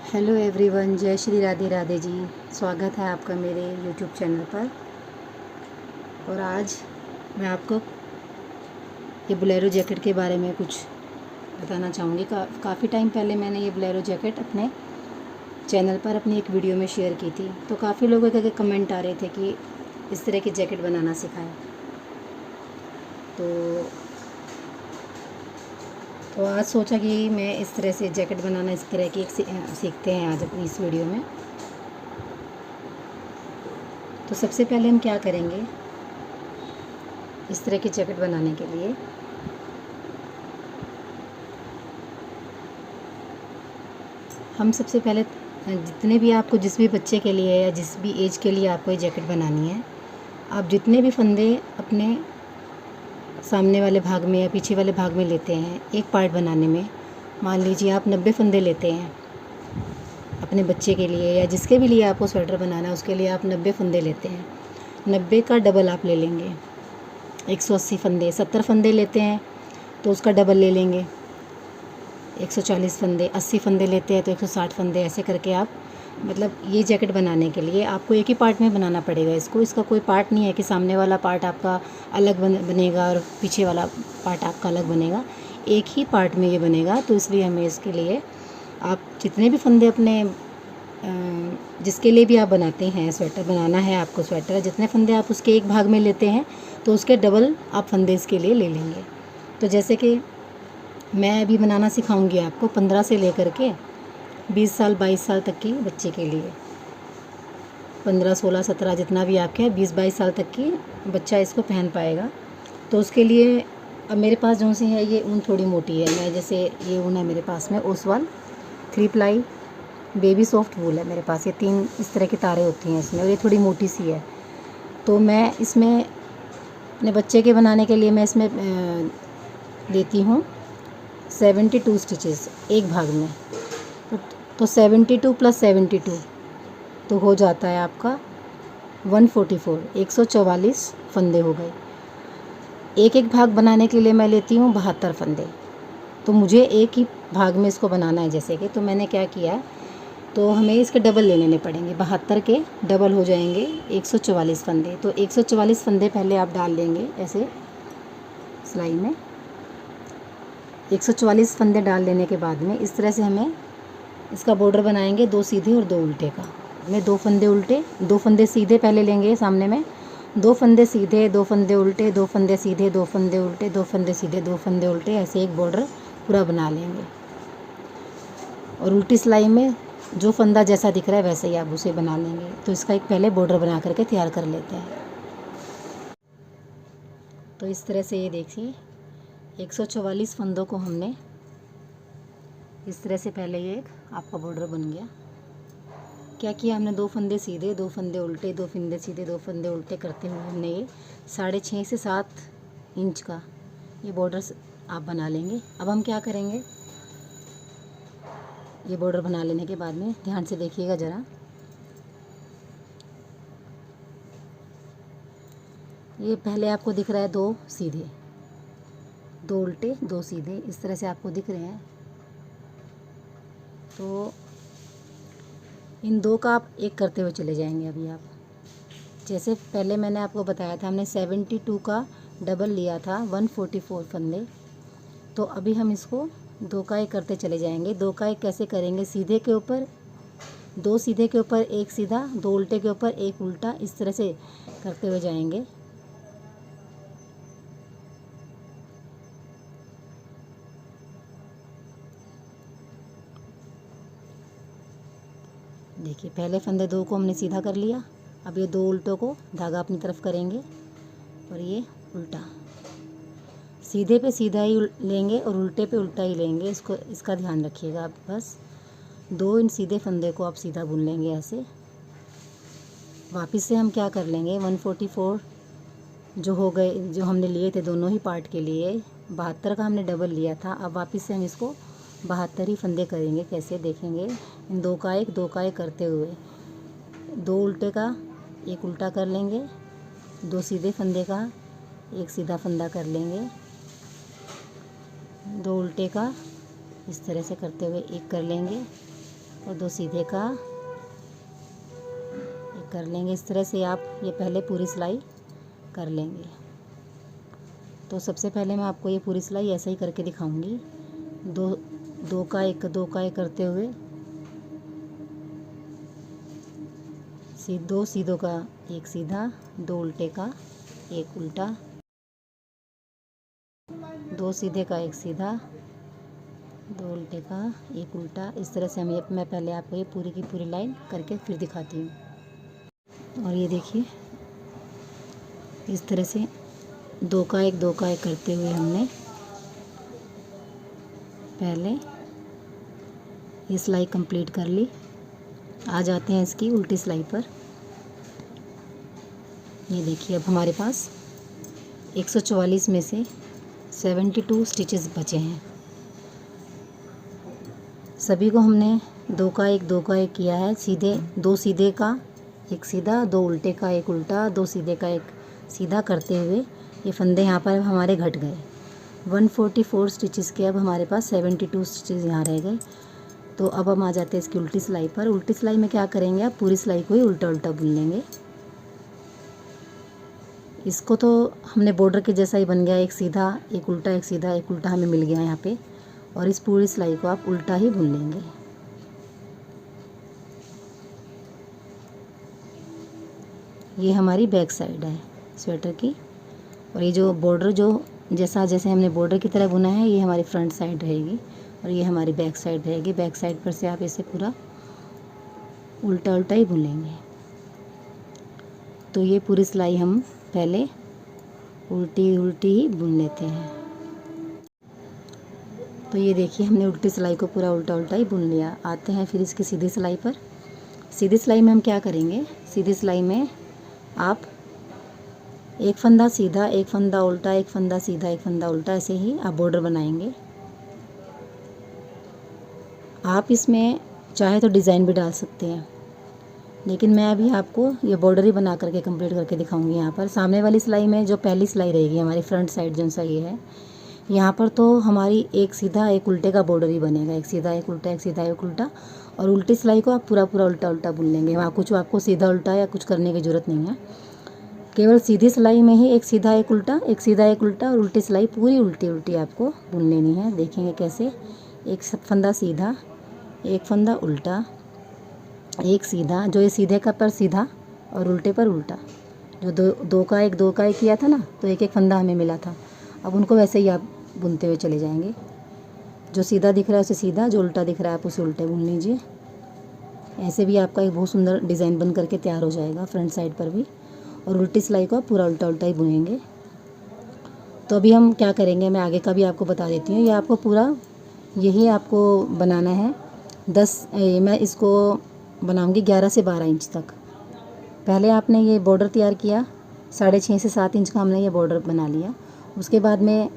Hello everyone, जय श्री राधे राधे जी। स्वागत है आपका मेरे यूट्यूब चैनल पर। और आज मैं आपको ये बोलेरो जैकेट के बारे में कुछ बताना चाहूँगी। काफ़ी टाइम पहले मैंने ये बोलेरो जैकेट अपने चैनल पर अपनी एक वीडियो में शेयर की थी, तो काफ़ी लोगों के कमेंट आ रहे थे कि इस तरह की जैकेट बनाना सिखाएं। तो आज सोचा कि मैं इस तरह से जैकेट बनाना इस तरह की एक सीखते हैं आज अपनी इस वीडियो में। तो सबसे पहले हम क्या करेंगे, इस तरह की जैकेट बनाने के लिए हम सबसे पहले जितने भी आपको जिस भी बच्चे के लिए या जिस भी एज के लिए आपको ये जैकेट बनानी है, आप जितने भी फंदे अपने सामने वाले भाग में या पीछे वाले भाग में लेते हैं एक पार्ट बनाने में, मान लीजिए आप 90 फंदे लेते हैं अपने बच्चे के लिए या जिसके भी लिए आपको स्वेटर बनाना है उसके लिए आप 90 फंदे लेते हैं। 90 का डबल आप ले लेंगे, 180 फंदे। 70 फंदे लेते हैं तो उसका डबल ले लेंगे, 140 फंदे। 80 फंदे लेते हैं तो 160 फंदे। ऐसे करके आप मतलब ये जैकेट बनाने के लिए आपको एक ही पार्ट में बनाना पड़ेगा इसको। इसका कोई पार्ट नहीं है कि सामने वाला पार्ट आपका अलग बनेगा और पीछे वाला पार्ट आपका अलग बनेगा, एक ही पार्ट में ये बनेगा। तो इसलिए हमें इसके लिए आप जितने भी फंदे अपने जिसके लिए भी आप बनाते हैं स्वेटर बनाना है आपको स्वेटर, जितने फंदे आप उसके एक भाग में लेते हैं तो उसके डबल आप फंदे इसके लिए ले लेंगे। तो जैसे कि मैं अभी बनाना सिखाऊंगी आपको 15 से लेकर के 20 साल 22 साल तक के बच्चे के लिए। 15 16 17 जितना भी आपके 20 22 साल तक की बच्चा इसको पहन पाएगा। तो उसके लिए अब मेरे पास जो सी है ये ऊन थोड़ी मोटी है। मैं जैसे ये ऊन है मेरे पास में ओसवाल 3 प्लाई बेबी सॉफ्ट वूल है मेरे पास। ये 3 इस तरह की तारें होती हैं इसमें और ये थोड़ी मोटी सी है। तो मैं इसमें अपने बच्चे के बनाने के लिए मैं इसमें देती हूँ 72 स्टिचेस एक भाग में। तो 72 + 72 तो हो जाता है आपका 144, 144 फंदे हो गए। एक एक भाग बनाने के लिए मैं लेती हूँ 72 फंदे। तो मुझे एक ही भाग में इसको बनाना है जैसे कि, तो मैंने क्या किया, तो हमें इसके डबल ले लेने पड़ेंगे। 72 के डबल हो जाएंगे 144 फंदे। तो 144 फंदे पहले आप डाल लेंगे ऐसे सिलाई में। 144 फंदे डाल लेने के बाद में इस तरह से हमें इसका बॉर्डर बनाएंगे, 2 सीधे और 2 उल्टे का। हमें 2 फंदे उल्टे 2 फंदे सीधे पहले लेंगे सामने में, 2 फंदे सीधे 2 फंदे उल्टे 2 फंदे सीधे 2 फंदे उल्टे 2 फंदे सीधे 2 फंदे उल्टे, ऐसे एक बॉर्डर पूरा बना लेंगे। और उल्टी सिलाई में जो फंदा जैसा दिख रहा है वैसे ही आप उसे बना लेंगे। तो इसका एक पहले बॉर्डर बना करके तैयार कर लेते हैं। तो इस तरह से ये देखिए 144 फंदों को हमने इस तरह से पहले ये एक आपका बॉर्डर बन गया। क्या किया हमने, 2 फंदे सीधे 2 फंदे उल्टे 2 फंदे सीधे 2 फंदे उल्टे करते हुए हमने ये 6.5 से 7 इंच का ये बॉर्डर आप बना लेंगे। अब हम क्या करेंगे, ये बॉर्डर बना लेने के बाद में ध्यान से देखिएगा ज़रा, ये पहले आपको दिख रहा है 2 सीधे 2 उल्टे 2 सीधे, इस तरह से आपको दिख रहे हैं। तो इन 2 का आप एक करते हुए चले जाएंगे। अभी आप जैसे पहले मैंने आपको बताया था हमने 72 का डबल लिया था 144 फंदे। तो अभी हम इसको 2 का एक करते चले जाएंगे। 2 का एक कैसे करेंगे, सीधे के ऊपर 2 सीधे के ऊपर एक सीधा 2 उल्टे के ऊपर एक उल्टा, इस तरह से करते हुए जाएंगे। देखिए पहले फंदे 2 को हमने सीधा कर लिया। अब ये 2 उल्टों को धागा अपनी तरफ करेंगे और ये उल्टा, सीधे पे सीधा ही लेंगे और उल्टे पे उल्टा ही लेंगे। इसका ध्यान रखिएगा आप। बस 2 इन सीधे फंदे को आप सीधा बुन लेंगे ऐसे। वापस से हम क्या कर लेंगे, 144 जो हो गए, जो हमने लिए थे दोनों ही पार्ट के लिए 72 का हमने डबल लिया था। अब वापस से हम इसको 72 ही फंदे करेंगे। कैसे देखेंगे, इन 2 का एक करते हुए 2 उल्टे का एक उल्टा कर लेंगे, 2 सीधे फंदे का एक सीधा फंदा कर लेंगे, 2 उल्टे का इस तरह से करते हुए एक कर लेंगे, और 2 सीधे का ये कर लेंगे। इस तरह से आप ये पहले पूरी सिलाई कर लेंगे। तो सबसे पहले मैं आपको ये पूरी सिलाई ऐसे ही करके दिखाऊंगी। दो का एक करते हुए 2 सीधों का एक सीधा, 2 उल्टे का एक उल्टा, 2 सीधे का एक सीधा, 2 उल्टे का एक उल्टा। इस तरह से मैं पहले आपको ये पूरी की पूरी लाइन करके फिर दिखाती हूँ। और ये देखिए इस तरह से 2 का एक करते हुए हमने पहले ये सिलाई कंप्लीट कर ली। आ जाते हैं इसकी उल्टी सिलाई पर। ये देखिए अब हमारे पास 144 में से 72 स्टिचेस बचे हैं। सभी को हमने 2 का एक किया है। सीधे 2 सीधे का एक सीधा, 2 उल्टे का एक उल्टा, 2 सीधे का एक सीधा करते हुए ये फंदे यहाँ पर हमारे घट गए। 144 स्टिचेस के अब हमारे पास 72 स्टिचेस यहाँ रह गए। तो अब हम आ जाते हैं इसकी उल्टी सिलाई पर। उल्टी सिलाई में क्या करेंगे, आप पूरी सिलाई को ही उल्टा उल्टा बुन लेंगे। इसको तो हमने बॉर्डर के जैसा ही बन गया, एक सीधा एक उल्टा, एक सीधा एक उल्टा हमें मिल गया यहाँ पे। और इस पूरी सिलाई को आप उल्टा ही बुन लेंगे। ये हमारी बैक साइड है स्वेटर की। और ये जो बॉर्डर जो जैसे हमने बॉर्डर की तरह बुना है, ये हमारी फ्रंट साइड रहेगी और ये हमारी बैक साइड रहेगी। बैक साइड पर से आप इसे पूरा उल्टा उल्टा ही बुन लेंगे। तो ये पूरी सिलाई हम पहले उल्टी उल्टी ही बुन लेते हैं। तो ये देखिए हमने उल्टी सिलाई को पूरा उल्टा उल्टा ही बुन लिया। आते हैं फिर इसकी सीधी सिलाई पर। सीधी सिलाई में हम क्या करेंगे, सीधी सिलाई में आप एक फंदा सीधा, एक फंदा उल्टा, एक फंदा सीधा, एक फंदा उल्टा, ऐसे ही आप बॉर्डर बनाएंगे। आप इसमें चाहे तो डिज़ाइन भी डाल सकते हैं, लेकिन मैं अभी आपको ये बॉर्डर ही बना करके कंप्लीट करके दिखाऊंगी। यहाँ पर सामने वाली सिलाई में जो पहली सिलाई रहेगी हमारी फ्रंट साइड जो सा ये है, यहाँ पर तो हमारी एक सीधा एक उल्टे का बॉर्डर ही बनेगा। एक सीधा एक उल्टा, एक सीधा एक उल्टा। और उल्टी सिलाई को आप पूरा पूरा उल्टा उल्टा बुन लेंगे। वहाँ कुछ आपको सीधा उल्टा या कुछ करने की ज़रूरत नहीं है। केवल सीधी सिलाई में ही एक सीधा एक उल्टा, एक सीधा एक उल्टा और उल्टी सिलाई पूरी उल्टी उल्टी आपको बुन लेनी है। देखेंगे कैसे। एक फंदा सीधा, एक फंदा उल्टा, एक सीधा, जो ये सीधे का पर सीधा और उल्टे पर उल्टा। जो दो का एक किया था ना, तो एक एक फंदा हमें मिला था। अब उनको वैसे ही आप बुनते हुए चले जाएंगे। जो सीधा दिख रहा है उसे सीधा, जो उल्टा दिख रहा है आप उसे उल्टे बुन लीजिए। ऐसे भी आपका एक बहुत सुंदर डिज़ाइन बन करके तैयार हो जाएगा फ्रंट साइड पर भी। और उल्टी सिलाई को आप पूरा उल्टा उल्टा ही बुनेंगे। तो अभी हम क्या करेंगे, मैं आगे का भी आपको बता देती हूँ। ये आपको पूरा यही आपको बनाना है। मैं इसको बनाऊंगी 11 से 12 इंच तक। पहले आपने ये बॉर्डर तैयार किया, 6.5 से 7 इंच का हमने ये बॉर्डर बना लिया। उसके बाद में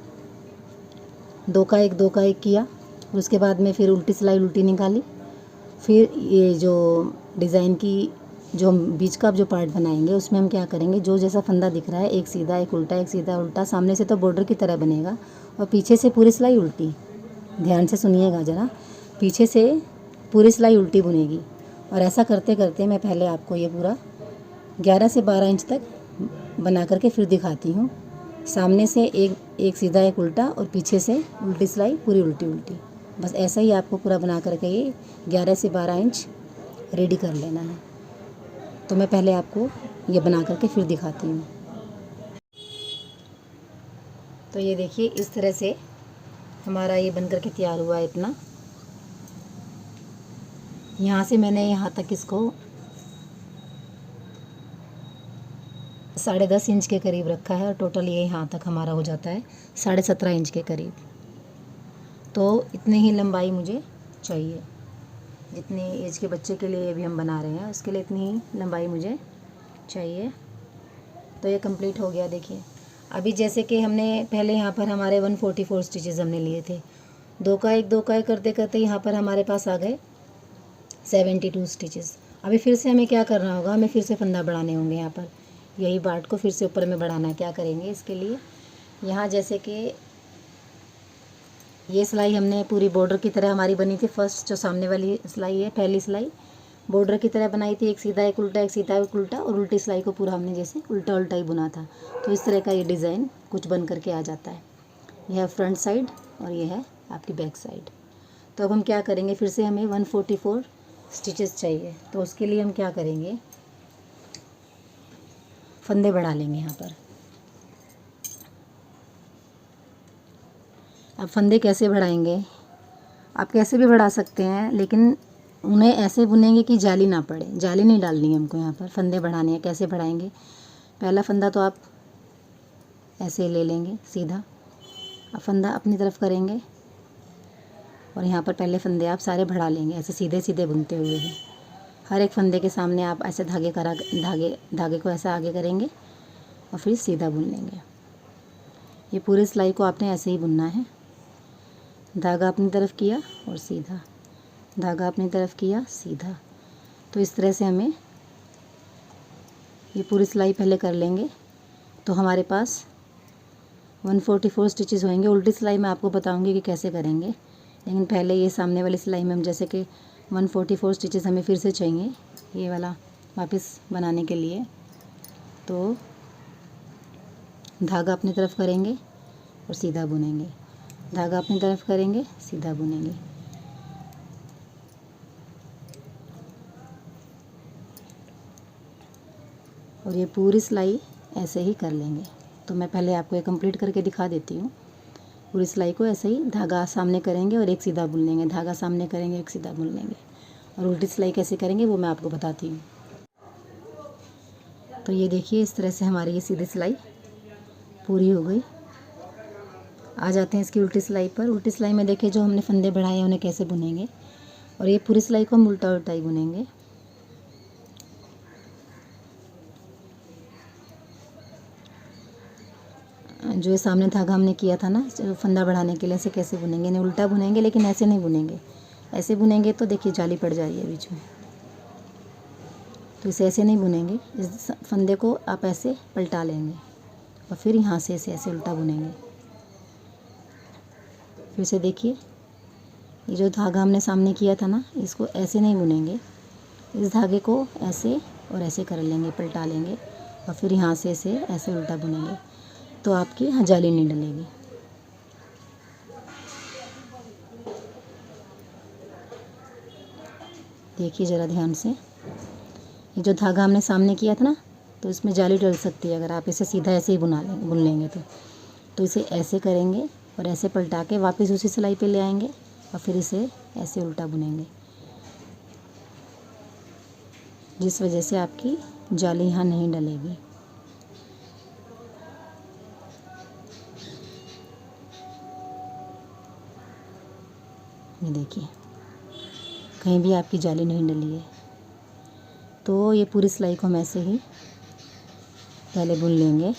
2 का एक किया। उसके बाद में फिर उल्टी सिलाई उल्टी निकाली। फिर ये जो डिज़ाइन की जो हम बीच का जो पार्ट बनाएंगे, उसमें हम क्या करेंगे, जो जैसा फंदा दिख रहा है, एक सीधा एक उल्टा, एक सीधा उल्टा। सामने से तो बॉर्डर की तरह बनेगा और पीछे से पूरी सिलाई उल्टी। ध्यान से सुनिएगा ज़रा, पीछे से पूरी सिलाई उल्टी बुनेगी। और ऐसा करते करते मैं पहले आपको ये पूरा 11 से 12 इंच तक बना करके फिर दिखाती हूँ। सामने से एक सीधा एक उल्टा और पीछे से उल्टी सिलाई पूरी उल्टी उल्टी। बस ऐसा ही आपको पूरा बना करके ये 11 से 12 इंच रेडी कर लेना है। तो मैं पहले आपको ये बना करके फिर दिखाती हूँ। तो ये देखिए इस तरह से हमारा ये बन करके तैयार हुआ है। इतना यहाँ से मैंने यहाँ तक इसको 10.5 इंच के करीब रखा है और टोटल ये यहाँ तक हमारा हो जाता है 17.5 इंच के करीब। तो इतनी ही लंबाई मुझे चाहिए, जितनी एज के बच्चे के लिए भी हम बना रहे हैं उसके लिए इतनी ही लंबाई मुझे चाहिए। तो ये कंप्लीट हो गया। देखिए अभी जैसे कि हमने पहले यहाँ पर हमारे 144 स्टिचेस हमने लिए थे। 2 का एक करते करते यहाँ पर हमारे पास आ गए 72 स्टिचेस। अभी फिर से हमें क्या करना होगा, हमें फिर से फंदा बढ़ाने होंगे। यहाँ पर यही बाट को फिर से ऊपर में बढ़ाना है। क्या करेंगे इसके लिए, यहाँ जैसे कि ये सिलाई हमने पूरी बॉर्डर की तरह हमारी बनी थी। फर्स्ट जो सामने वाली सिलाई है, पहली सिलाई बॉर्डर की तरह बनाई थी, एक सीधा एक उल्टा, एक सीधा एक उल्टा, और उल्टी सिलाई को पूरा हमने जैसे उल्टा उल्टा ही बुना था। तो इस तरह का ये डिज़ाइन कुछ बन करके आ जाता है। यह है फ्रंट साइड और ये है आपकी बैक साइड। तो अब हम क्या करेंगे, फिर से हमें 144 स्टिचेस चाहिए। तो उसके लिए हम क्या करेंगे, फंदे बढ़ा लेंगे यहाँ पर। अब फंदे कैसे बढ़ाएंगे, आप कैसे भी बढ़ा सकते हैं, लेकिन उन्हें ऐसे बुनेंगे कि जाली ना पड़े। जाली नहीं डालनी है हमको यहाँ पर, फंदे बढ़ाने हैं। कैसे बढ़ाएंगे, पहला फंदा तो आप ऐसे ले लेंगे सीधा, अब फंदा अपनी तरफ करेंगे और यहाँ पर पहले फंदे आप सारे बढ़ा लेंगे, ऐसे सीधे सीधे बुनते हुए ही। हर एक फंदे के सामने आप ऐसे धागे को ऐसा आगे करेंगे और फिर सीधा बुन लेंगे। ये पूरी सिलाई को आपने ऐसे ही बुनना है। धागा अपनी तरफ किया और सीधा, धागा अपनी तरफ किया, सीधा। तो इस तरह से हमें ये पूरी सिलाई पहले कर लेंगे तो हमारे पास 144 स्टिचेस होंगे। उल्टी सिलाई मैं आपको बताऊंगी कि कैसे करेंगे, लेकिन पहले ये सामने वाली सिलाई में हम जैसे कि 144 स्टिचेस हमें फिर से चाहिए ये वाला वापस बनाने के लिए। तो धागा अपनी तरफ करेंगे और सीधा बुनेंगे, धागा अपनी तरफ करेंगे, सीधा बुनेंगे। और ये पूरी सिलाई ऐसे ही कर लेंगे। तो मैं पहले आपको ये कंप्लीट करके दिखा देती हूँ। पूरी सिलाई को ऐसे ही धागा सामने करेंगे और एक सीधा बुन लेंगे, धागा सामने करेंगे, एक सीधा बुन लेंगे। और उल्टी सिलाई कैसे करेंगे वो मैं आपको बताती हूँ। तो ये देखिए, इस तरह से हमारी ये सीधी सिलाई पूरी हो गई। आ जाते हैं इसकी उल्टी सिलाई पर। उल्टी सिलाई में देखिए जो हमने फंदे बढ़ाए हैं उन्हें कैसे बुनेंगे, और ये पूरी सिलाई को हम उल्टा उल्टा ही बुनेंगे। जो ये सामने धागा हमने किया था ना फंदा बढ़ाने के लिए, ऐसे कैसे बुनेंगे, इन्हें उल्टा बुनेंगे, लेकिन ऐसे नहीं बुनेंगे। ऐसे बुनेंगे तो देखिए जाली पड़ जा रही है बीच में, तो इसे ऐसे नहीं बुनेंगे। इस फंदे को आप ऐसे पलटा लेंगे और फिर यहाँ से ऐसे उल्टा बुनेंगे। फिर से देखिए, ये जो धागा हमने सामने किया था ना, इसको ऐसे नहीं बुनेंगे, इस धागे को ऐसे और ऐसे कर लेंगे, पलटा लेंगे और फिर यहाँ से ऐसे उल्टा बुनेंगे, तो आपकी यहाँ जाली नहीं डलेगी। देखिए ज़रा ध्यान से, ये जो धागा हमने सामने किया था ना, तो इसमें जाली डल सकती है अगर आप इसे सीधा ऐसे ही बुन लेंगे तो इसे ऐसे करेंगे और ऐसे पलटा के वापस उसी सिलाई पे ले आएंगे और फिर इसे ऐसे उल्टा बुनेंगे, जिस वजह से आपकी जाली यहाँ नहीं डलेगी। ये देखिए, कहीं भी आपकी जाली नहीं डली है। तो ये पूरी सिलाई को हम ऐसे ही पहले बुन लेंगे।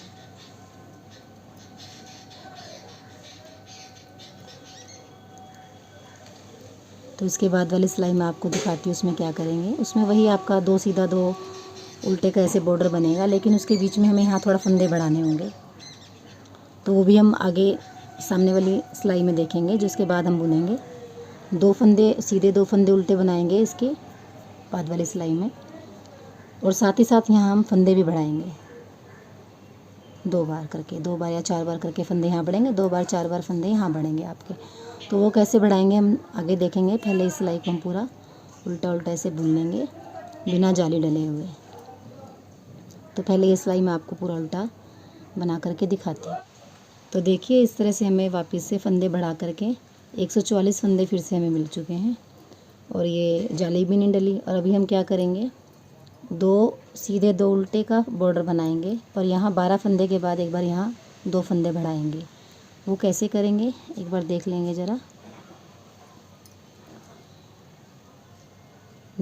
तो इसके बाद वाली सिलाई मैं आपको दिखाती हूँ, उसमें क्या करेंगे। उसमें वही आपका 2 सीधा 2 उल्टे का ऐसे बॉर्डर बनेगा, लेकिन उसके बीच में हमें यहाँ थोड़ा फंदे बढ़ाने होंगे, तो वो भी हम आगे सामने वाली सिलाई में देखेंगे, जिसके बाद हम बुनेंगे। 2 फंदे सीधे, 2 फंदे उल्टे बनाएंगे इसके बाद वाली सिलाई में, और साथ ही साथ यहाँ हम फंदे भी बढ़ाएंगे 2 बार करके, 2 बार या 4 बार करके फंदे यहाँ बढ़ेंगे, 2 बार 4 बार फंदे यहाँ बढ़ेंगे आपके। तो वो कैसे बढ़ाएंगे हम आगे देखेंगे। पहले इस सिलाई को हम पूरा उल्टा उल्टा ऐसे बुन लेंगे बिना जाली डले हुए। तो पहले ये सिलाई मैं आपको पूरा उल्टा बना करके दिखाती हूँ। तो देखिए, इस तरह से हमें वापस से फंदे बढ़ा करके 144 फंदे फिर से हमें मिल चुके हैं और ये जाली भी नहीं डली। और अभी हम क्या करेंगे, 2 सीधे 2 उल्टे का बॉर्डर बनाएंगे, पर यहाँ 12 फंदे के बाद एक बार यहाँ 2 फंदे बढ़ाएंगे। वो कैसे करेंगे एक बार देख लेंगे ज़रा।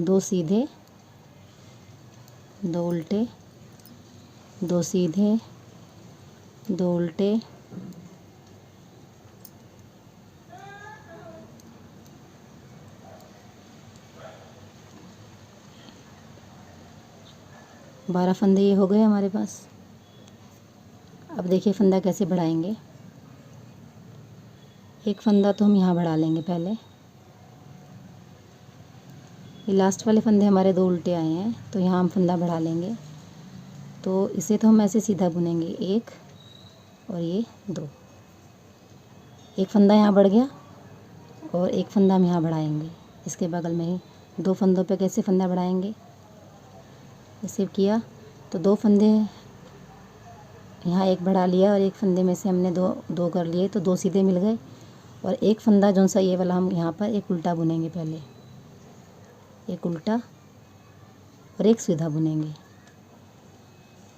2 सीधे 2 उल्टे, 2 सीधे 2 उल्टे, 12 फंदे ये हो गए हमारे पास। अब देखिए फंदा कैसे बढ़ाएंगे। एक फंदा तो हम यहाँ बढ़ा लेंगे पहले। ये लास्ट वाले फंदे हमारे 2 उल्टे आए हैं, तो यहाँ हम फंदा बढ़ा लेंगे। तो इसे तो हम ऐसे सीधा बुनेंगे, 1 और ये 2। एक फंदा यहाँ बढ़ गया और एक फंदा हम यहाँ बढ़ाएंगे इसके बगल में ही। 2 फंदों पे कैसे फंदा बढ़ाएंगे, इसे किया तो 2 फंदे यहाँ एक बढ़ा लिया और एक फंदे में से हमने दो कर लिए, तो 2 सीधे मिल गए। और एक फंदा जो सा ये वाला हम यहाँ पर एक उल्टा बुनेंगे, पहले एक उल्टा और एक सीधा बुनेंगे।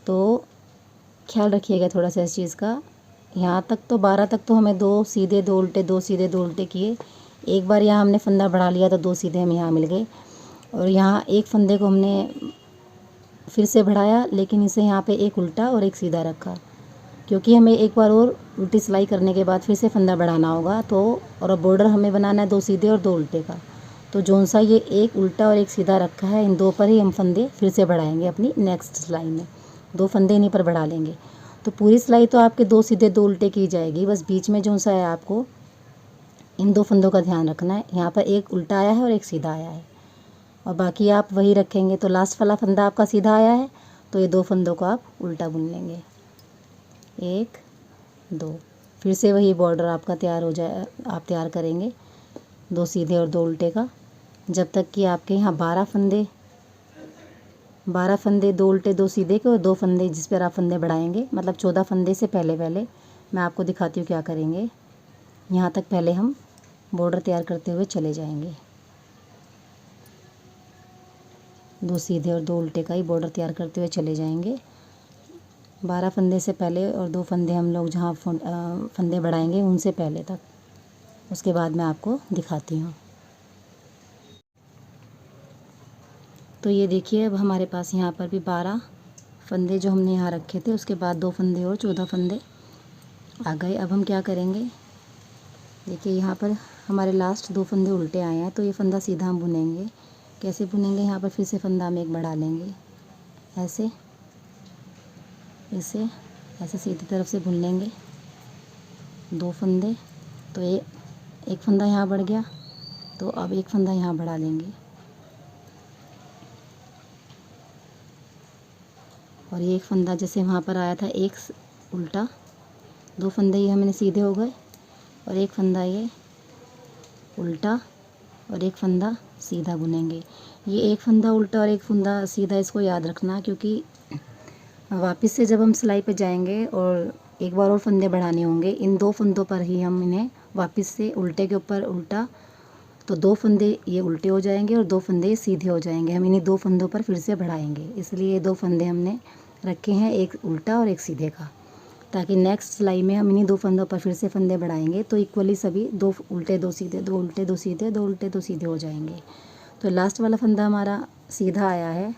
तो ख्याल रखिएगा थोड़ा सा इस चीज़ का। यहाँ तक तो 12 तक तो हमें 2 सीधे 2 उल्टे 2 सीधे 2 उल्टे किए। एक बार यहाँ हमने फंदा बढ़ा लिया तो 2 सीधे हम यहाँ मिल गए। और यहाँ एक फंदे को हमने फिर से बढ़ाया, लेकिन इसे यहाँ पे एक उल्टा और एक सीधा रखा, क्योंकि हमें एक बार और उल्टी सिलाई करने के बाद फिर से फंदा बढ़ाना होगा। तो और बॉर्डर हमें बनाना है 2 सीधे और 2 उल्टे का। तो जोन सा ये एक उल्टा और एक सीधा रखा है, इन 2 पर ही हम फंदे फिर से बढ़ाएंगे अपनी नेक्स्ट सिलाई में। 2 फंदे इन्हीं पर बढ़ा लेंगे। तो पूरी सिलाई तो आपके 2 सीधे 2 उल्टे की जाएगी, बस बीच में जो सा है आपको इन 2 फंदों का ध्यान रखना है। यहाँ पर एक उल्टा आया है और एक सीधा आया है, और बाकी आप वही रखेंगे। तो लास्ट वाला फंदा आपका सीधा आया है, तो ये 2 फंदों को आप उल्टा बुन लेंगे, 1 2। फिर से वही बॉर्डर आपका तैयार हो जाए, आप तैयार करेंगे 2 सीधे और 2 उल्टे का, जब तक कि आपके यहाँ 12 फंदे 2 उल्टे 2 सीधे के और 2 फंदे जिस पर आप फंदे बढ़ाएंगे, मतलब 14 फंदे से पहले मैं आपको दिखाती हूँ क्या करेंगे। यहाँ तक पहले हम बॉर्डर तैयार करते हुए चले जाएंगे। 2 सीधे और 2 उल्टे का ही बॉर्डर तैयार करते हुए चले जाएंगे। 12 फंदे से पहले और 2 फंदे हम लोग जहाँ फंदे बढ़ाएंगे उनसे पहले तक, उसके बाद मैं आपको दिखाती हूँ। तो ये देखिए, अब हमारे पास यहाँ पर भी 12 फंदे जो हमने यहाँ रखे थे, उसके बाद 2 फंदे और 14 फंदे आ गए। अब हम क्या करेंगे, देखिए यहाँ पर हमारे लास्ट 2 फंदे उल्टे आए हैं, तो ये फंदा सीधा हम बुनेंगे। कैसे बुनेंगे, यहाँ पर फिर से फंदा हम एक बढ़ा लेंगे, ऐसे इसे ऐसे सीधी तरफ से बुन लेंगे 2 फंदे। तो ये एक फंदा यहाँ बढ़ गया, तो अब एक फंदा यहाँ बढ़ा लेंगे, और ये एक फंदा जैसे वहाँ पर आया था एक उल्टा, 2 फंदे ये हमने सीधे हो गए, और एक फंदा ये उल्टा और एक फंदा सीधा बुनेंगे। ये एक फंदा उल्टा और एक फंदा सीधा, इसको याद रखना, क्योंकि वापस से जब हम सिलाई पे जाएंगे और एक बार और फंदे बढ़ाने होंगे, इन 2 फंदों पर ही हम इन्हें वापस से उल्टे के ऊपर उल्टा, तो 2 फंदे ये उल्टे हो जाएंगे और 2 फंदे सीधे हो जाएंगे। हम इन्हीं 2 फंदों पर फिर से बढ़ाएंगे, इसलिए 2 फंदे हमने रखे हैं, एक उल्टा और एक सीधे का, ताकि नेक्स्ट सिलाई में हम इन्हीं 2 फंदों पर फिर से फंदे बढ़ाएंगे, तो इक्वली सभी 2 उल्टे 2 सीधे 2 उल्टे 2 सीधे 2 उल्टे 2 सीधे हो जाएंगे। तो लास्ट वाला फंदा हमारा सीधा आया है,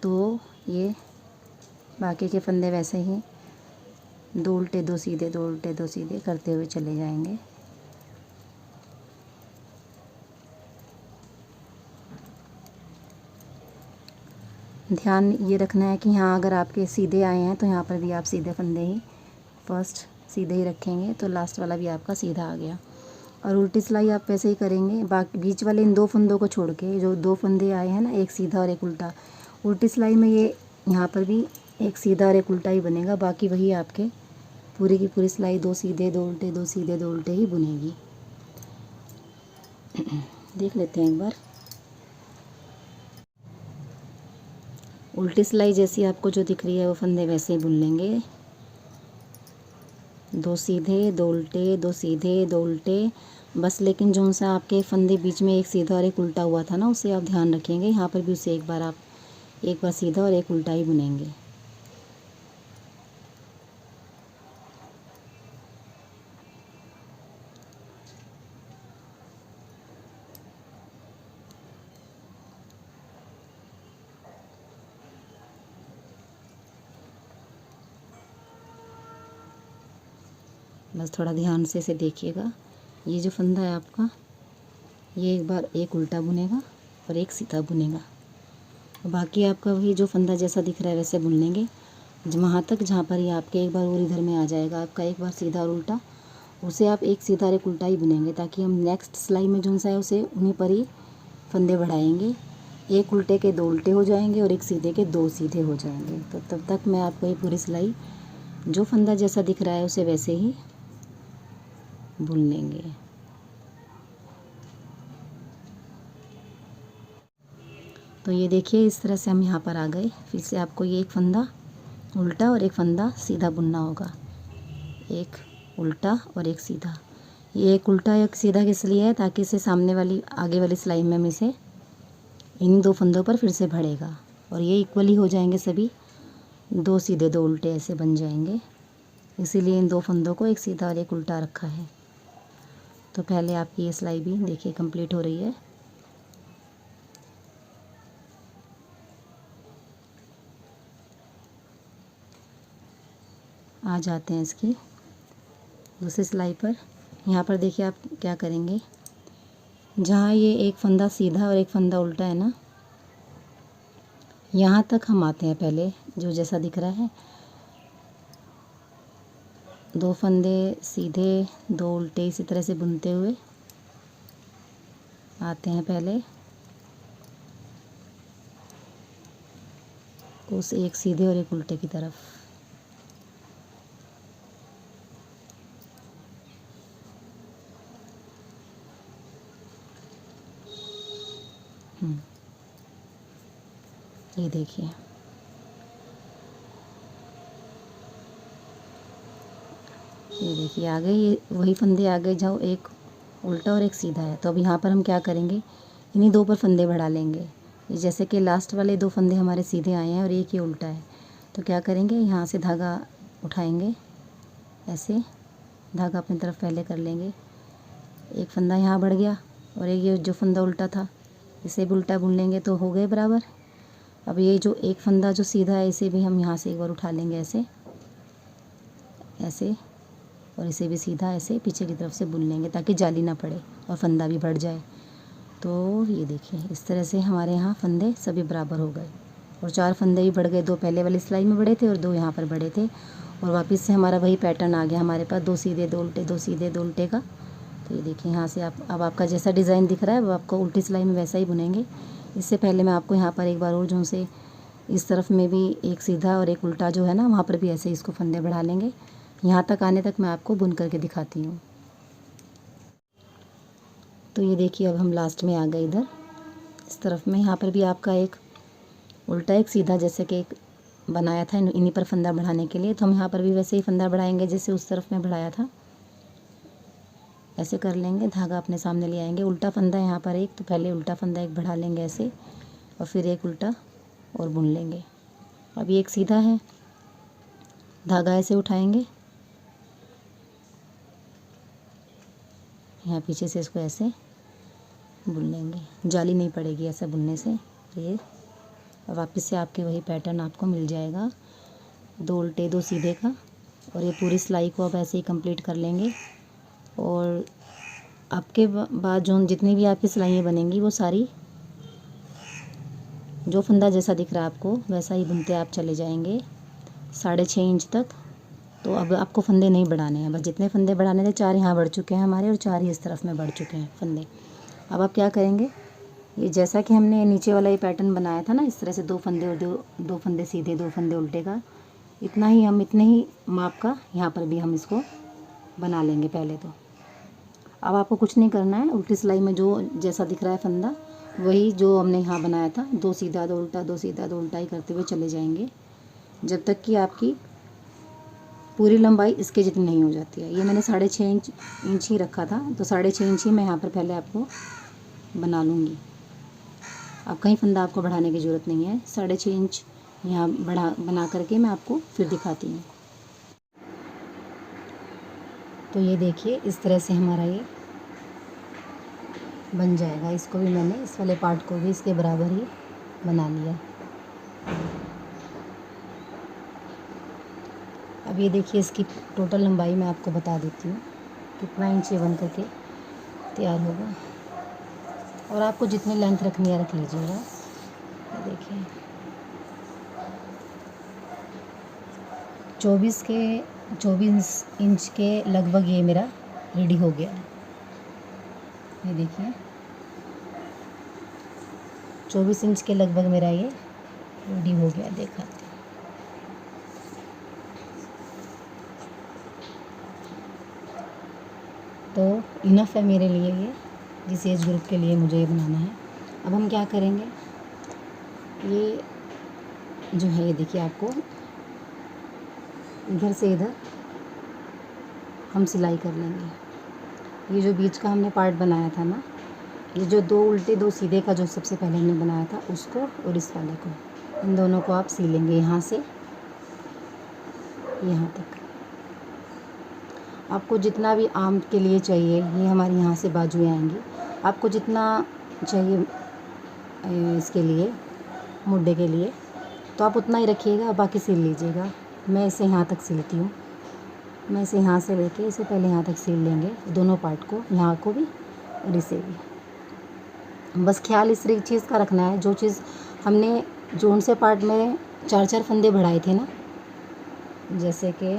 तो ये बाकी के फंदे वैसे ही 2 उल्टे 2 सीधे 2 उल्टे 2 सीधे करते हुए चले जाएंगे। ध्यान ये रखना है कि यहाँ अगर आपके सीधे आए हैं तो यहाँ पर भी आप सीधे फंदे ही फर्स्ट सीधे ही रखेंगे, तो लास्ट वाला भी आपका सीधा आ गया। और उल्टी सिलाई आप वैसे ही करेंगे, बाकी बीच वाले इन 2 फंदों को छोड़ के, जो 2 फंदे आए हैं ना, एक सीधा और एक उल्टा, उल्टी सिलाई में ये यहाँ पर भी एक सीधा और एक उल्टा ही बनेगा, बाकी वही आपके पूरी की पूरी सिलाई 2 सीधे 2 उल्टे 2 सीधे 2 उल्टे ही बुनेगी। देख लेते हैं एक बार। उल्टी सिलाई जैसी आपको जो दिख रही है वो फंदे वैसे ही बुन लेंगे, 2 सीधे 2 उल्टे 2 सीधे 2 उल्टे बस। लेकिन जो सा आपके फंदे बीच में एक सीधा और एक उल्टा हुआ था ना, उसे आप ध्यान रखेंगे, यहाँ पर भी उसे एक बार सीधा और एक उल्टा ही बुनेंगे। बस थोड़ा ध्यान से इसे देखिएगा। ये जो फंदा है आपका, ये एक बार एक उल्टा बुनेगा और एक सीधा बुनेगा, और बाकी आपका वही जो फंदा जैसा दिख रहा है वैसे बुन लेंगे वहाँ तक जहाँ पर ये आपके एक बार और इधर में आ जाएगा आपका एक बार सीधा और उल्टा, उसे आप एक सीधा और एक उल्टा ही बुनेंगे, ताकि हम नेक्स्ट सिलाई में जो सा है उसे उन्हीं पर ही फंदे बढ़ाएंगे। एक उल्टे के दो उल्टे हो जाएंगे और एक सीधे के दो सीधे हो जाएंगे। तो तब तक मैं आपको ये पूरी सिलाई जो फंदा जैसा दिख रहा है उसे वैसे ही बुन लेंगे। तो ये देखिए, इस तरह से हम यहाँ पर आ गए। फिर से आपको ये एक फंदा उल्टा और एक फंदा सीधा बुनना होगा, एक उल्टा और एक सीधा। ये एक उल्टा एक सीधा किस लिए है, ताकि इसे सामने वाली आगे वाली सिलाई में हम इसे इन दो फंदों पर फिर से बढ़ेगा और ये इक्वली हो जाएंगे सभी, दो सीधे दो उल्टे ऐसे बन जाएंगे। इसीलिए इन दो फंदों को एक सीधा और एक उल्टा रखा है। तो पहले आपकी ये सिलाई भी देखिए कंप्लीट हो रही है। आ जाते हैं इसकी दूसरी सिलाई पर। यहाँ पर देखिए आप क्या करेंगे, जहाँ ये एक फंदा सीधा और एक फंदा उल्टा है ना, यहाँ तक हम आते हैं पहले, जो जैसा दिख रहा है। दो फंदे सीधे दो उल्टे इसी तरह से बुनते हुए आते हैं पहले उस एक सीधे और एक उल्टे की तरफ। ये देखिए, ये देखिए आ गए, ये वही फंदे आ गए जहाँ एक उल्टा और एक सीधा है। तो अब यहाँ पर हम क्या करेंगे, इन्हीं दो पर फंदे बढ़ा लेंगे। जैसे कि लास्ट वाले दो फंदे हमारे सीधे आए हैं और एक ही उल्टा है, तो क्या करेंगे, यहाँ से धागा उठाएंगे, ऐसे धागा अपनी तरफ पहले कर लेंगे। एक फंदा यहाँ बढ़ गया और एक ये जो फंदा उल्टा था इसे भी उल्टा बुन लेंगे, तो हो गए बराबर। अब ये जो एक फंदा जो सीधा है इसे भी हम यहाँ से एक बार उठा लेंगे, ऐसे ऐसे, और इसे भी सीधा ऐसे पीछे की तरफ से बुन लेंगे, ताकि जाली ना पड़े और फंदा भी बढ़ जाए। तो ये देखिए, इस तरह से हमारे यहाँ फंदे सभी बराबर हो गए और चार फंदे भी बढ़ गए। दो पहले वाली सिलाई में बढ़े थे और दो यहाँ पर बढ़े थे, और वापस से हमारा वही पैटर्न आ गया हमारे पास, दो सीधे दो उल्टे, दो सीधे दो उल्टे का। तो ये देखिए, यहाँ से आप अब आपका जैसा डिज़ाइन दिख रहा है वो आपको उल्टी सिलाई में वैसा ही बुनेंगे। इससे पहले मैं आपको यहाँ पर एक बार और जो से इस तरफ में भी एक सीधा और एक उल्टा जो है ना, वहाँ पर भी ऐसे इसको फंदे बढ़ा लेंगे। यहाँ तक आने तक मैं आपको बुन करके दिखाती हूँ। तो ये देखिए, अब हम लास्ट में आ गए इधर इस तरफ में। यहाँ पर भी आपका एक उल्टा एक सीधा जैसे कि एक बनाया था इन्हीं पर फंदा बढ़ाने के लिए, तो हम यहाँ पर भी वैसे ही फंदा बढ़ाएंगे जैसे उस तरफ में बढ़ाया था। ऐसे कर लेंगे, धागा अपने सामने ले आएंगे। उल्टा फंदा यहाँ पर एक, तो पहले उल्टा फंदा एक बढ़ा लेंगे ऐसे, और फिर एक उल्टा और बुन लेंगे। अब ये एक सीधा है, धागा ऐसे उठाएंगे, यहाँ पीछे से इसको ऐसे बुन लेंगे, जाली नहीं पड़ेगी ऐसा बुनने से। ये वापस से आपके वही पैटर्न आपको मिल जाएगा, दो उल्टे दो सीधे का। और ये पूरी सिलाई को अब ऐसे ही कंप्लीट कर लेंगे। और आपके बाद जो जितनी भी आपकी सिलाइयाँ बनेंगी वो सारी जो फंदा जैसा दिख रहा है आपको वैसा ही बुनते आप चले जाएंगे 6.5 इंच तक। तो अब आपको फंदे नहीं बढ़ाने हैं, बस जितने फंदे बढ़ाने थे, 4 यहाँ बढ़ चुके हैं हमारे और 4 ही इस तरफ में बढ़ चुके हैं फंदे। अब आप क्या करेंगे, ये जैसा कि हमने नीचे वाला ये पैटर्न बनाया था ना, इस तरह से दो फंदे और दो फंदे सीधे दो फंदे उल्टे का, इतना ही हम इतने ही माप का यहाँ पर भी हम इसको बना लेंगे पहले। तो अब आपको कुछ नहीं करना है, उल्टी सिलाई में जो जैसा दिख रहा है फंदा वही जो हमने यहाँ बनाया था, दो सीधा दो उल्टा दो सीधा दो उल्टा ही करते हुए चले जाएंगे जब तक कि आपकी पूरी लंबाई इसके जितनी नहीं हो जाती है। ये मैंने 6.5 इंच ही रखा था, तो 6.5 इंच ही मैं यहाँ पर पहले आपको बना लूँगी। अब कहीं फंदा आपको बढ़ाने की ज़रूरत नहीं है, 6.5 इंच यहाँ बना करके मैं आपको फिर दिखाती हूँ। तो ये देखिए, इस तरह से हमारा ये बन जाएगा। इसको भी मैंने इस वाले पार्ट को भी इसके बराबर ही बना लिया। अब ये देखिए, इसकी टोटल लंबाई मैं आपको बता देती हूँ कितना इंच ये बन करके तैयार होगा। और आपको जितनी लेंथ रखनी है रख लीजिएगा। ये देखिए, 24 इंच के लगभग ये मेरा रेडी हो गया है। ये देखिए 24 इंच के लगभग मेरा ये रेडी हो गया, देखा। तो इनफ है मेरे लिए ये, जिस एज ग्रुप के लिए मुझे ये बनाना है। अब हम क्या करेंगे, ये जो है ये देखिए आपको इधर से इधर हम सिलाई कर लेंगे। ये जो बीच का हमने पार्ट बनाया था ना, ये जो 2 उल्टे 2 सीधे का जो सबसे पहले हमने बनाया था उसको और इस वाले को, इन दोनों को आप सी लेंगे यहाँ से यहाँ तक। आपको जितना भी आर्म के लिए चाहिए, ये हमारी यहाँ से बाजुएं आएंगी, आपको जितना चाहिए इसके लिए मुड्ढे के लिए तो आप उतना ही रखिएगा, बाकी सिल लीजिएगा। मैं इसे यहाँ तक सिलती हूँ। मैं इसे यहाँ से लेके इसे पहले यहाँ तक सिल लेंगे, दोनों पार्ट को, यहाँ को भी और इसे भी। बस ख्याल इस चीज़ का रखना है, जो चीज़ हमने जोन से पार्ट में 4-4 फंदे बढ़ाए थे ना, जैसे कि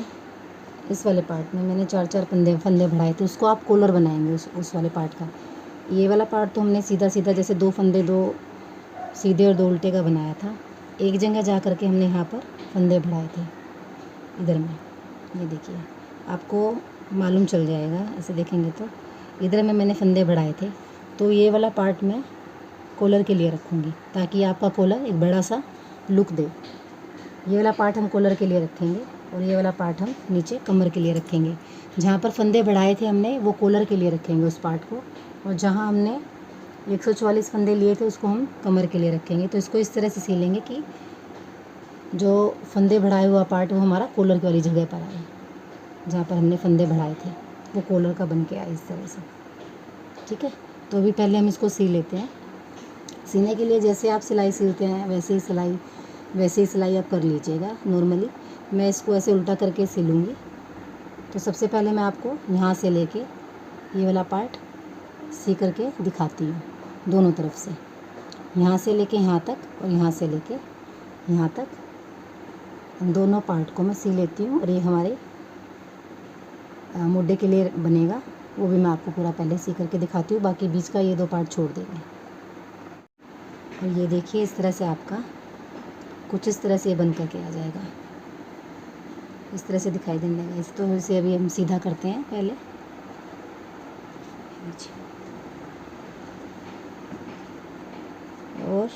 इस वाले पार्ट में मैंने 4-4 फंदे बढ़ाए थे, उसको आप कॉलर बनाएंगे उस वाले पार्ट का। ये वाला पार्ट तो हमने सीधा सीधा जैसे 2 फंदे 2 सीधे और 2 उल्टे का बनाया था। एक जगह जा कर के हमने यहाँ पर फंदे बढ़ाए थे इधर में, ये देखिए आपको मालूम चल जाएगा ऐसे देखेंगे तो। इधर में मैंने फंदे बढ़ाए थे, तो ये वाला पार्ट मैं कॉलर के लिए रखूँगी ताकि आपका कॉलर एक बड़ा सा लुक दे। ये वाला पार्ट हम कॉलर के लिए रखेंगे और ये वाला पार्ट हम नीचे कमर के लिए रखेंगे। जहाँ पर फंदे बढ़ाए थे हमने वो कॉलर के लिए रखेंगे उस पार्ट को, और जहाँ हमने 144 फंदे लिए थे उसको हम कमर के लिए रखेंगे। तो इसको इस तरह से सिलेंगे कि जो फंदे बढ़ाए हुआ पार्ट वो हमारा कॉलर की वाली जगह पर आए, जहाँ पर हमने फंदे बढ़ाए थे वो कॉलर का बन के आए इस तरह से। ठीक है, तो अभी पहले हम इसको सी लेते हैं। सीने के लिए जैसे आप सिलाई सिलते हैं वैसे ही सिलाई आप कर लीजिएगा नॉर्मली। मैं इसको ऐसे उल्टा करके सिलूँगी। तो सबसे पहले मैं आपको यहाँ से लेके ये वाला पार्ट सी करके दिखाती हूँ दोनों तरफ से, यहाँ से लेके यहाँ तक और यहाँ से लेके यहाँ तक, दोनों पार्ट को मैं सी लेती हूँ। और ये हमारे मुड्ढे के लिए बनेगा, वो भी मैं आपको पूरा पहले सी करके दिखाती हूँ, बाकी बीच का ये 2 पार्ट छोड़ देंगे। और ये देखिए इस तरह से आपका कुछ इस तरह से ये बन करके आ जाएगा, इस तरह से दिखाई देने लगा। इस तो इसे अभी हम सीधा करते हैं पहले। और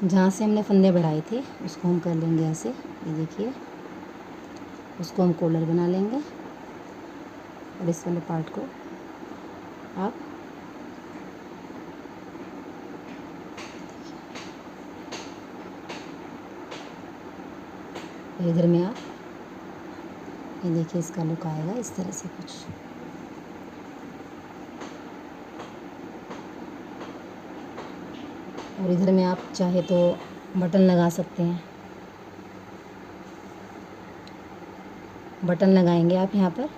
जहाँ से हमने फंदे बढ़ाए थे उसको हम कर लेंगे ऐसे, ये देखिए उसको हम कॉलर बना लेंगे। और इस वाले पार्ट को आप इधर में आप ये देखिए इसका लुक आएगा इस तरह से कुछ। और इधर में आप चाहे तो बटन लगा सकते हैं, बटन लगाएंगे आप यहाँ पर।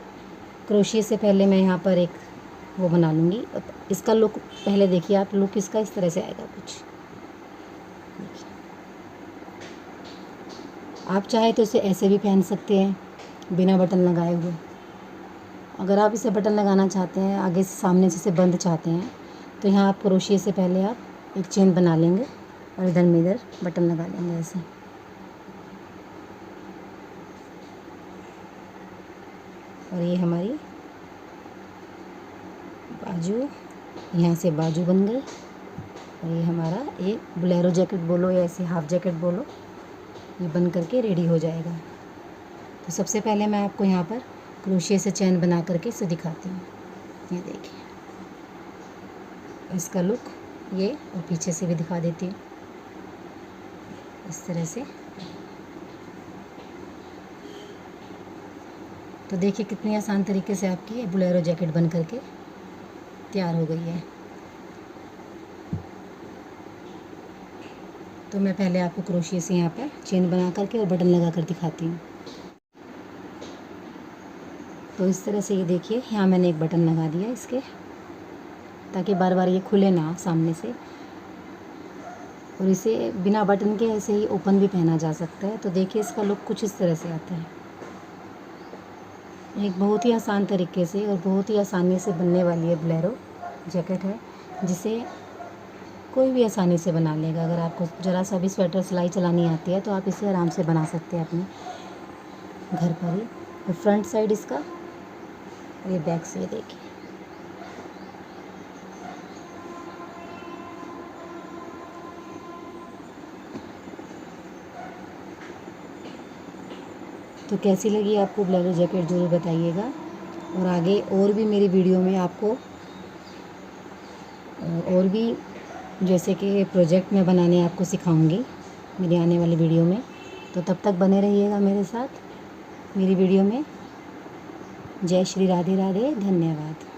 क्रोशिया से पहले मैं यहाँ पर एक वो बना लूँगी। इसका लुक पहले देखिए आप, लुक इसका इस तरह से आएगा कुछ। आप चाहे तो इसे ऐसे भी पहन सकते हैं बिना बटन लगाए हुए। अगर आप इसे बटन लगाना चाहते हैं, आगे से सामने से इसे बंद चाहते हैं, तो यहाँ आप क्रोशिया से पहले आप एक चेन बना लेंगे और इधर में इधर बटन लगा लेंगे ऐसे। और ये हमारी बाजू, यहाँ से बाजू बन गई। और ये हमारा एक बोलेरो जैकेट बोलो या ऐसे हाफ जैकेट बोलो, ये बन करके रेडी हो जाएगा। तो सबसे पहले मैं आपको यहाँ पर क्रोशिया से चैन बना करके इसे दिखाती हूँ। ये देखिए इसका लुक ये, और पीछे से भी दिखा देती हूँ इस तरह से। तो देखिए कितनी आसान तरीके से आपकी ये बोलेरो जैकेट बन करके तैयार हो गई है। तो मैं पहले आपको क्रोशिया से यहाँ पर चेन बना करके और बटन लगा कर दिखाती हूँ। तो इस तरह से ये देखिए यहाँ मैंने एक बटन लगा दिया इसके, ताकि बार बार ये खुले ना सामने से। और इसे बिना बटन के ऐसे ही ओपन भी पहना जा सकता है। तो देखिए इसका लुक कुछ इस तरह से आता है। एक बहुत ही आसान तरीके से और बहुत ही आसानी से बनने वाली है बोलेरो जैकेट है, जिसे कोई भी आसानी से बना लेगा। अगर आपको ज़रा सा भी स्वेटर सिलाई चलानी आती है तो आप इसे आराम से बना सकते हैं अपने घर पर ही। और फ्रंट साइड इसका, ये बैक से देखिए। तो कैसी लगी आपको बोलेरो जैकेट ज़रूर बताइएगा। और आगे और भी मेरी वीडियो में आपको और भी जैसे कि प्रोजेक्ट मैं बनाने आपको सिखाऊंगी मेरी आने वाली वीडियो में। तो तब तक बने रहिएगा मेरे साथ मेरी वीडियो में। जय श्री राधे राधे, धन्यवाद।